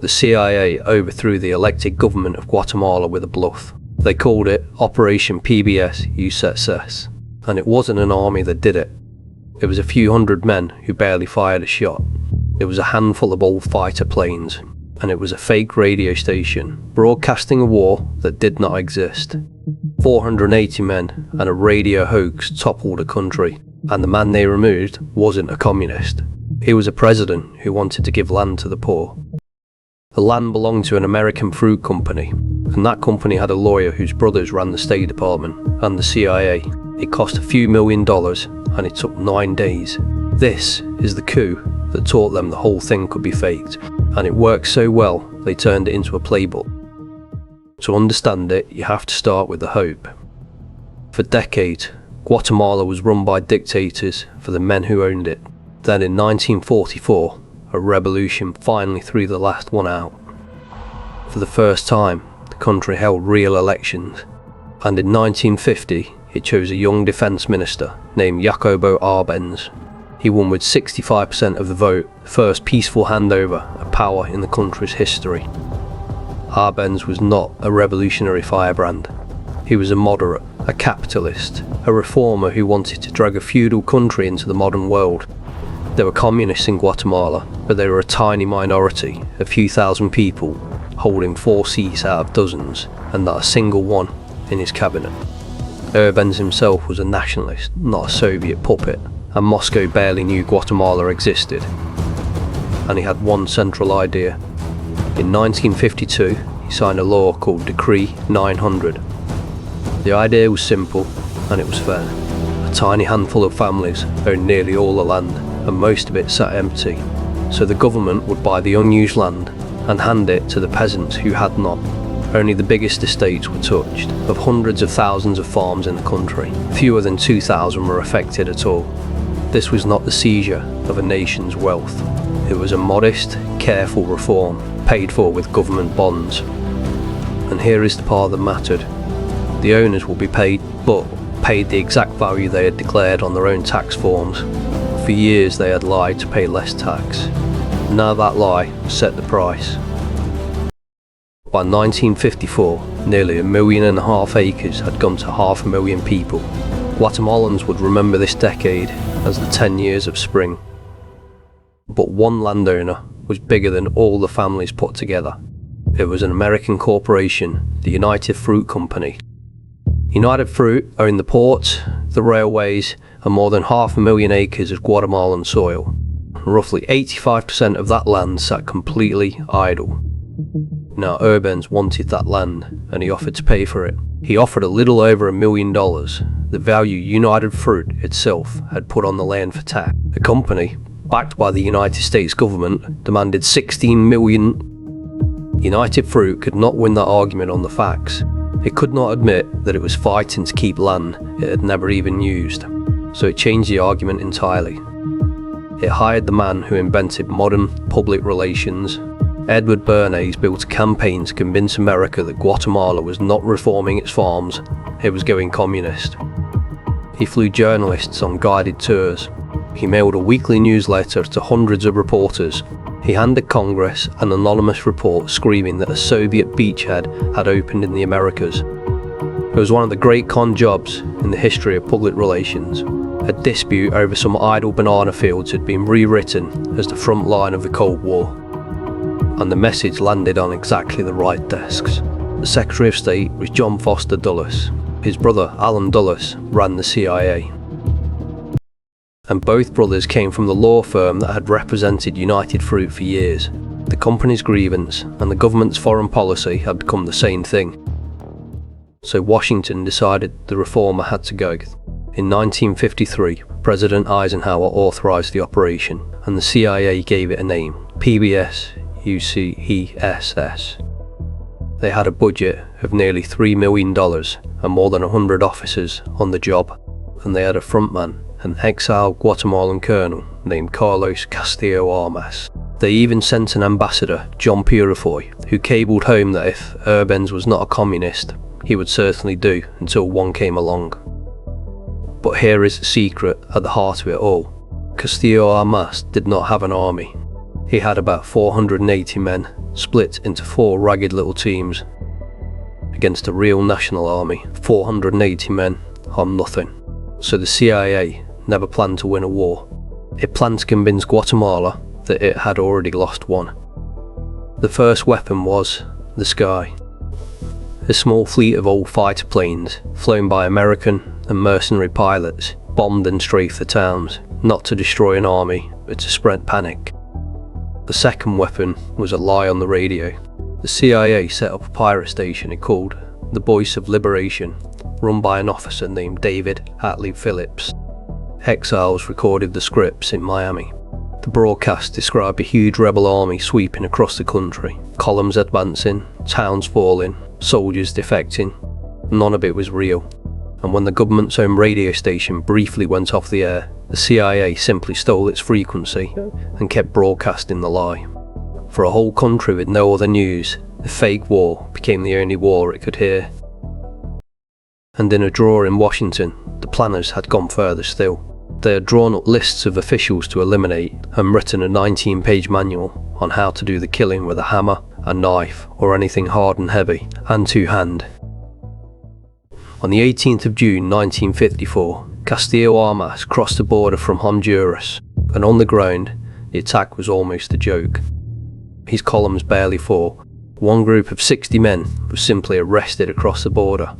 The CIA overthrew the elected government of Guatemala with a bluff. They called it Operation PBSUCCESS, and it wasn't an army that did it. It was a few hundred men who barely fired a shot. It was a handful of old fighter planes, and it was a fake radio station broadcasting a war that did not exist. 480 men and a radio hoax toppled a country, and the man they removed wasn't a communist. He was a president who wanted to give land to the poor. The land belonged to an American fruit company, and that company had a lawyer whose brothers ran the State Department and the CIA. It cost a few $1 million, and it took 9 days. This is the coup that taught them the whole thing could be faked, and it worked so well they turned it into a playbook. To understand it, you have to start with the hope. For decades, Guatemala was run by dictators for the men who owned it. Then in 1944, a revolution finally threw the last one out. For the first time, the country held real elections, and in 1950 it chose a young defence minister named Jacobo Árbenz. He won with 65% of the vote, the first peaceful handover of power in the country's history. Arbenz was not a revolutionary firebrand. He was a moderate, a capitalist, a reformer who wanted to drag a feudal country into the modern world. There were communists in Guatemala, but they were a tiny minority, a few thousand people, holding 4 seats out of dozens, and not a single one in his cabinet. Arbenz himself was a nationalist, not a Soviet puppet, and Moscow barely knew Guatemala existed. And he had one central idea. In 1952, he signed a law called Decree 900. The idea was simple, and it was fair. A tiny handful of families owned nearly all the land, and most of it sat empty, so the government would buy the unused land and hand it to the peasants who had none. Only the biggest estates were touched. Of hundreds of thousands of farms in the country, fewer than 2,000 were affected at all. This was not the seizure of a nation's wealth. It was a modest, careful reform, paid for with government bonds. And here is the part that mattered. The owners will be paid, but paid the exact value they had declared on their own tax forms. For years they had lied to pay less tax. Now that lie set the price. By 1954, nearly 1.5 million acres had gone to 500,000 people. Guatemalans would remember this decade as the 10 years of spring. But one landowner was bigger than all the families put together. It was an American corporation, the United Fruit Company. United Fruit owned the ports, the railways, and more than 500,000 acres of Guatemalan soil. Roughly 85% of that land sat completely idle. Now Arbenz wanted that land, and he offered to pay for it. He offered a little over $1 million, the value United Fruit itself had put on the land for tax. The company, backed by the United States government, demanded $16 million. United Fruit could not win that argument on the facts. It could not admit that it was fighting to keep land it had never even used, so it changed the argument entirely. It hired the man who invented modern public relations. Edward Bernays built a campaign to convince America that Guatemala was not reforming its farms, it was going communist. He flew journalists on guided tours. He mailed a weekly newsletter to hundreds of reporters. He handed Congress an anonymous report screaming that a Soviet beachhead had opened in the Americas. It was one of the great con jobs in the history of public relations. A dispute over some idle banana fields had been rewritten as the front line of the Cold War. And the message landed on exactly the right desks. The Secretary of State was John Foster Dulles. His brother, Alan Dulles, ran the CIA. And both brothers came from the law firm that had represented United Fruit for years. The company's grievance and the government's foreign policy had become the same thing. So Washington decided the reformer had to go. In 1953, President Eisenhower authorized the operation, and the CIA gave it a name, PBSUCCESS. They had a budget of nearly $3 million and more than 100 officers on the job, and they had a frontman, an exiled Guatemalan colonel named Carlos Castillo Armas. They even sent an ambassador, John Purifoy, who cabled home that if Arbenz was not a communist, he would certainly do until one came along. But here is the secret at the heart of it all. Castillo Armas did not have an army. He had about 480 men, split into 4 ragged little teams. Against a real national army, 480 men are nothing. So the CIA never planned to win a war. It planned to convince Guatemala that it had already lost one. The first weapon was the sky. A small fleet of old fighter planes, flown by American and mercenary pilots, bombed and strafed the towns, not to destroy an army, but to spread panic. The second weapon was a lie on the radio. The CIA set up a pirate station it called the Voice of Liberation, run by an officer named David Atlee Phillips. Exiles recorded the scripts in Miami. The broadcast described a huge rebel army sweeping across the country, columns advancing, towns falling, soldiers defecting. None of it was real. And when the government's own radio station briefly went off the air, the CIA simply stole its frequency and kept broadcasting the lie. For a whole country with no other news, the fake war became the only war it could hear. And in a drawer in Washington, the planners had gone further still. They had drawn up lists of officials to eliminate and written a 19-page manual on how to do the killing with a hammer, a knife, or anything hard and heavy, and two-hand. On the 18th of June 1954, Castillo Armas crossed the border from Honduras, and on the ground, the attack was almost a joke. His columns barely fought. One group of 60 men was simply arrested across the border.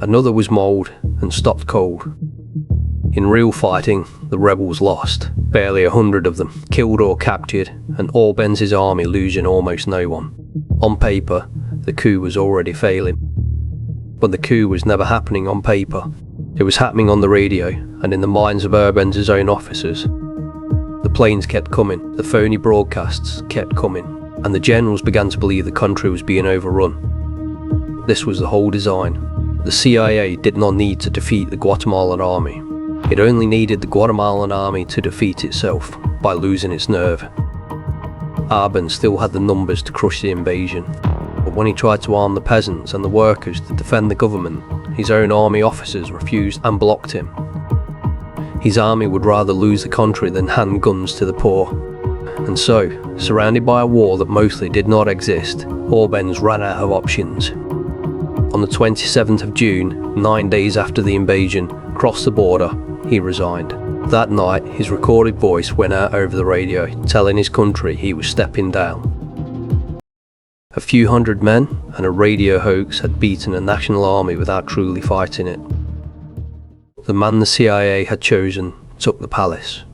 Another was mauled and stopped cold. In real fighting, the rebels lost, barely 100 of them, killed or captured, and Arbenz's army losing almost no one. On paper, the coup was already failing. But the coup was never happening on paper. It was happening on the radio and in the minds of Arbenz's own officers. The planes kept coming, the phony broadcasts kept coming, and the generals began to believe the country was being overrun. This was the whole design. The CIA did not need to defeat the Guatemalan army. It only needed the Guatemalan army to defeat itself by losing its nerve. Arbenz still had the numbers to crush the invasion, but when he tried to arm the peasants and the workers to defend the government, his own army officers refused and blocked him. His army would rather lose the country than hand guns to the poor. And so, surrounded by a war that mostly did not exist, Arbenz ran out of options. On the 27th of June, 9 days after the invasion, crossed the border, he resigned. That night, his recorded voice went out over the radio, telling his country he was stepping down. A few hundred men and a radio hoax had beaten a national army without truly fighting it. The man the CIA had chosen took the palace.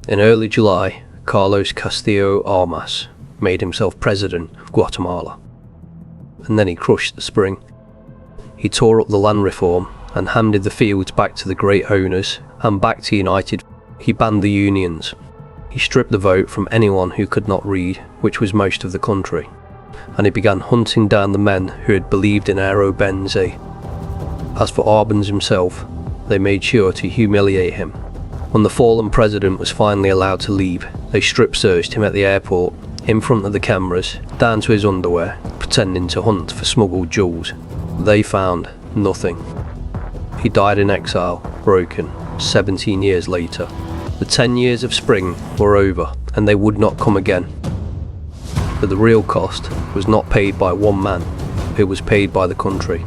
In early July, Carlos Castillo Armas made himself president of Guatemala. And then he crushed the spring. He tore up the land reform and handed the fields back to the great owners and back to United. He banned the unions. He stripped the vote from anyone who could not read, which was most of the country. And he began hunting down the men who had believed in Arbenz. As for Arbenz himself, they made sure to humiliate him. When the fallen president was finally allowed to leave, they strip-searched him at the airport, in front of the cameras, down to his underwear, pretending to hunt for smuggled jewels. They found nothing. He died in exile, broken, 17 years later. The 10 years of spring were over, and they would not come again. But the real cost was not paid by one man, it was paid by the country.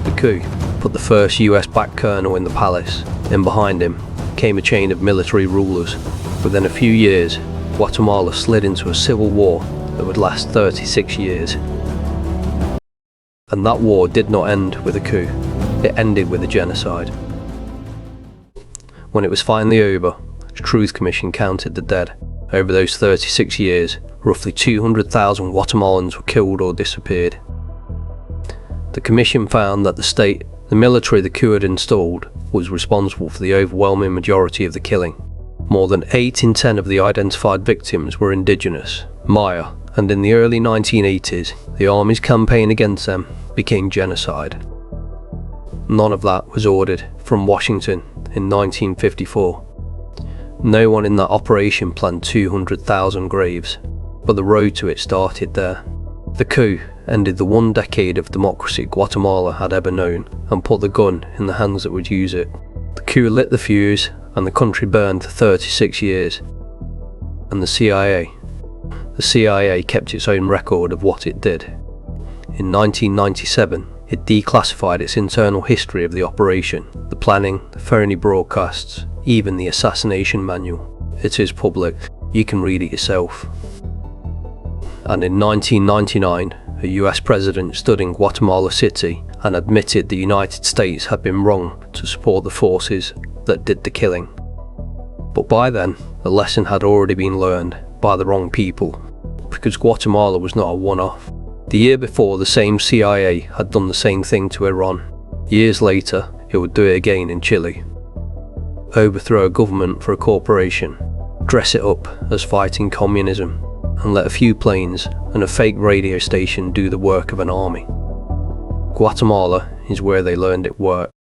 The coup put the first US-backed colonel in the palace, and behind him came a chain of military rulers. Within a few years, Guatemala slid into a civil war that would last 36 years. And that war did not end with a coup, it ended with a genocide. When it was finally over, the Truth Commission counted the dead. Over those 36 years, roughly 200,000 Guatemalans were killed or disappeared. The commission found that the military the coup had installed was responsible for the overwhelming majority of the killing. More than 8 in 10 of the identified victims were indigenous, Maya, and in the early 1980s, the army's campaign against them became genocide. None of that was ordered from Washington in 1954. No one in that operation planned 200,000 graves, but the road to it started there. The coup ended the 1 decade of democracy Guatemala had ever known and put the gun in the hands that would use it. The coup lit the fuse and the country burned for 36 years. And the CIA the CIA kept its own record of what it did. In 1997, it declassified its internal history of the operation, the planning, the phony broadcasts, even the assassination manual. It is public, you can read it yourself. And in 1999, a US president stood in Guatemala City and admitted the United States had been wrong to support the forces that did the killing. But by then, the lesson had already been learned by the wrong people, because Guatemala was not a one-off. The year before, the same CIA had done the same thing to Iran. Years later, it would do it again in Chile. Overthrow a government for a corporation, dress it up as fighting communism, and let a few planes and a fake radio station do the work of an army. Guatemala is where they learned it worked.